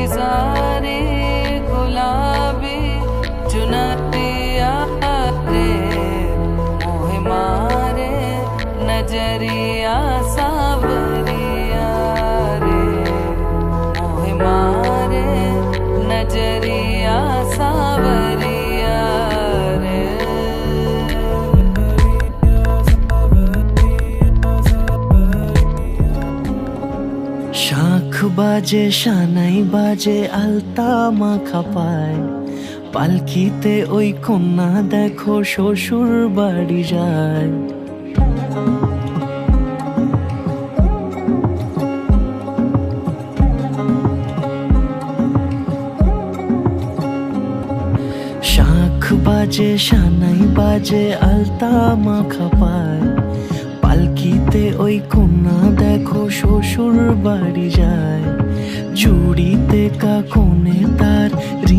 सारी गुलाबी चुनरिया रे मोहे मारे नजरिया सावरिया रे मोहे मारे नजरिया सावरिया रे। শাঁখ বাজে সানাই বাজে আলতা মাখা পায়, পালকিতে ওই কন্যা দেখো শ্বশুর বাড়ি যায়। শাঁখ বাজে সানাই বাজে আলতা মাখা পায়, পালকিতে ওই কন্যা দেখো শ্বশুর বাড়ি যায়। চুড়িতে কাকনে তার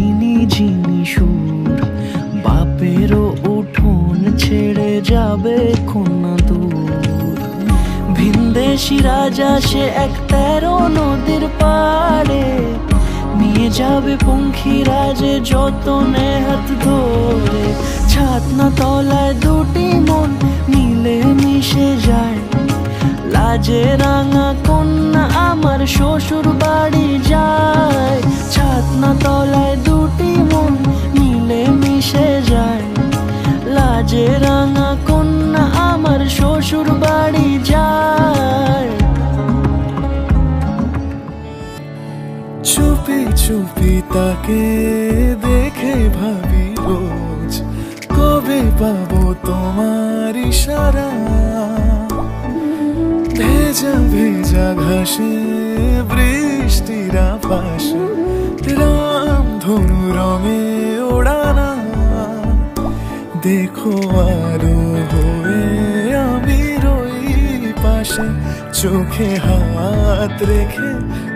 ঋণী ঝিনি সুর, বাপেরও উঠোন ছেড়ে যাবে কন্যা দূর। ভিনদেশি রাজা সে এক 13 নদীর পাড়ে, নিয়ে যাবে পঙ্খিরাজে যতনে হাত ধরে। ছাতনা তলায় দুটি মন মিলে মিশে যায়, লাজে রাঙা কন্যা আমার শ্বশুর বাড়ি যায়। ছাতনা তলায় দুটি মন মিলে মিশে যায়, লাজে রাঙা কন্যা আমার শ্বশুর বাড়ি যায়। চুপি চুপি তাকে দেখে ভাবি রোজ, কবে পাবো তোমার ইশারা। ভেজা ভেজা ঘাসে বৃষ্টির আভাসে রামধনু রঙে ওড়ানা। দেখো আরো হয়ে আমি রই পাশে, চোখে হাত রেখে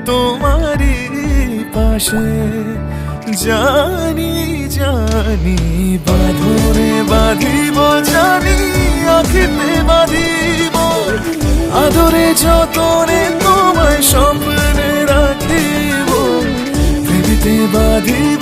তোমারই পাশে। জানি জানি বাঁধনে বাঁধিব, জানি আখিতে বাঁধিব, আদরে যতনে তোমায় স্বপ্নে রাখিব। প্রেমেতে বাঁধিব